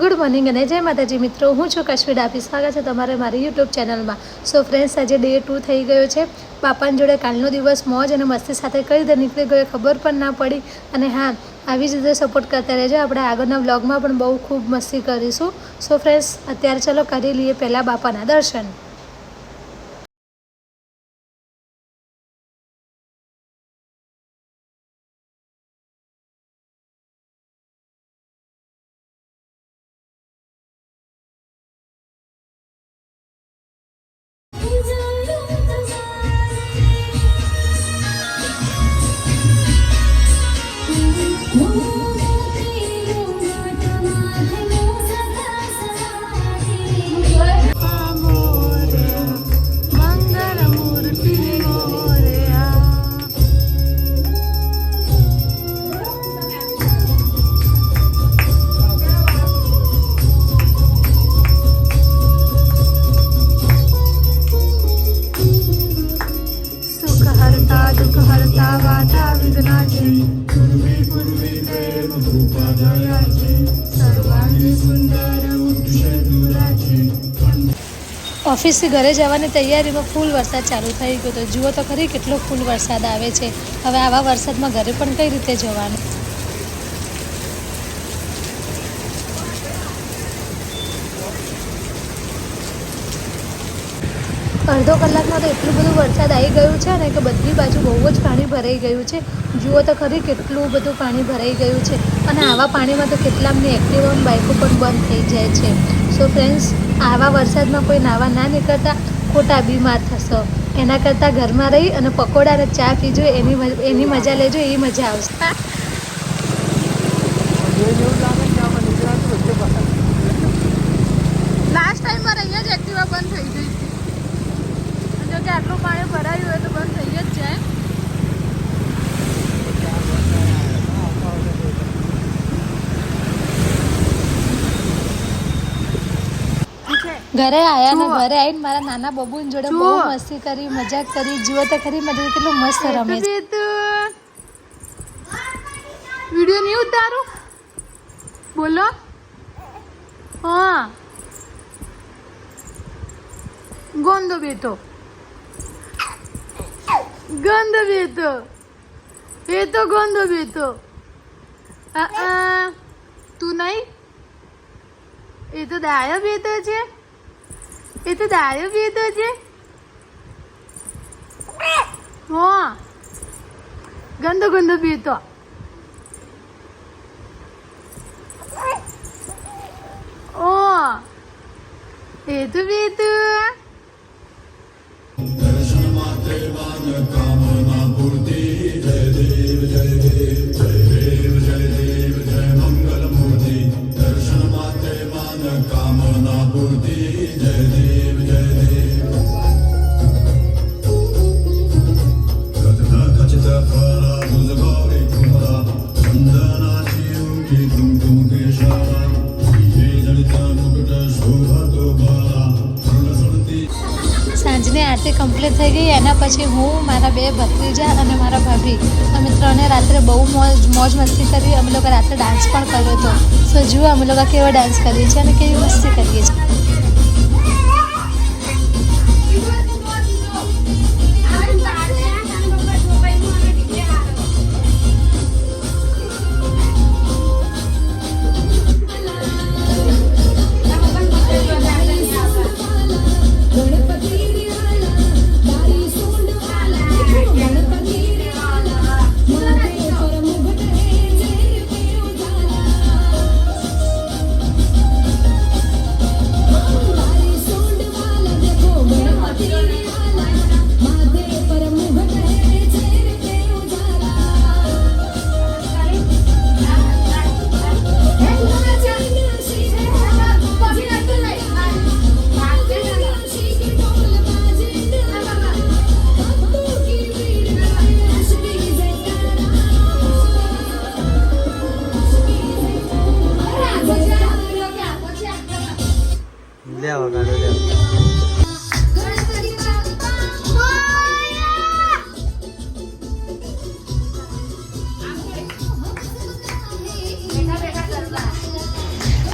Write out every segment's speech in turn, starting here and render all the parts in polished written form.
Good morning અને જય માતાજી મિત્રો, હું છું કશ્મીર ડાભી. સ્વાગત છે તમારે મારી યુટ્યુબ ચેનલમાં. સો ફ્રેન્ડ્સ, આજે ડે 2 થઈ ગયો છે. પાપાની જોડે કાલનો દિવસ મોજ અને મસ્તી સાથે કઈ રીતે નીકળી ગયો ખબર પણ ના પડી. અને હા, આવી જ રીતે સપોર્ટ કરતા રહેજો. આપણે આગળના વ્લોગમાં પણ બહુ ખૂબ મસ્તી કરીશું. સો ફ્રેન્ડ્સ, અત્યારે ચલો કરી લઈએ પહેલાં બાપાના દર્શન. ઓફિસથી ઘરે જવાની તૈયારીમાં ફૂલ વરસાદ ચાલુ થઈ ગયો. તો જુઓ તો ખરી કેટલો ફૂલ વરસાદ આવે છે. હવે આવા વરસાદમાં ઘરે પણ કઈ રીતે જવાનું? અડધો કલાકમાં તો એટલું બધું વરસાદ આવી ગયું છે ને કે બધી બાજુ બહુ જ પાણી ભરાઈ ગયું છે. જુઓ તો ખરી કેટલું બધું પાણી ભરાઈ ગયું છે. અને આવા પાણીમાં તો કેટલામની એક્ટિવા બાઇકો પણ બંધ થઈ જાય છે. સો ફ્રેન્ડ્સ, આવા વરસાદમાં કોઈ નાવા ના નીકળતા, ખોટા બીમાર થશો. એના કરતાં ઘરમાં રહી અને પકોડા અને ચા પીજો, એની મજા લેજો, એ મજા આવશે. લાસ્ટ ટાઈમમાં અહીંયા જ એક્ટિવા બંધ થઈ ગઈ હતી. જો કે આટલું પાણી ભરાયું હોય તો બંધ થઈ જ જાય. ઘરે આયા ને ઘરે આવીને મારા નાના બબુની જોડે બહુ મસ્તી કરી, મજાક કરી. જુઓ તો ખરી મજા, કેટલું મસ્ત રમે છે. વિડિયો નહીં ઉતારું, બોલો. હા, ગંદો બેટો, ગંદો બેટો, એ તો ગંદો બેટો. તું નહીં, એ તો દાયો બેટો છે, એ તો દાયો બેટો છે. હા, ગંદો ગંદો બેટો. ઓ, એ તો બેટો. સાંજની આરતી કમ્પ્લીટ થઈ ગઈ. એના પછી હું, મારા બે ભત્રીજા અને મારા ભાભી, અમે ત્રણે રાત્રે બહુ મોજ મસ્તી કરી. અમે લોકો રાત્રે ડાન્સ પણ કર્યો હતો. સો જુઓ અમે લોકો કેવો ડાન્સ કરીએ છીએ અને કેવી મસ્તી કરીએ છીએ.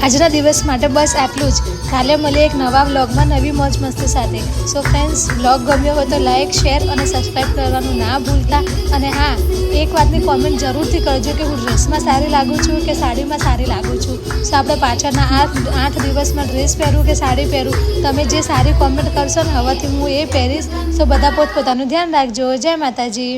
આજના દિવસ માટે બસ આટલું જ. કાલે મળીએ એક નવા વ્લોગમાં નવી મોજ મસ્તી સાથે. સો ફ્રેન્ડ્સ, વ્લોગ ગમ્યો હોય તો લાઇક, શેર અને સબસ્ક્રાઈબ કરવાનું ના ભૂલતા. અને હા, એક વાતની કોમેન્ટ જરૂરથી કરજો કે હું ડ્રેસમાં સારી લાગું છું કે સાડીમાં સારી લાગું છું. સો આપણે પાછળના 8 દિવસમાં ડ્રેસ પહેરું કે સાડી પહેરું, તમે જે સારી કોમેન્ટ કરશો ને હવેથી હું એ પહેરીશ. સો બધા પોતપોતાનું ધ્યાન રાખજો. જય માતાજી.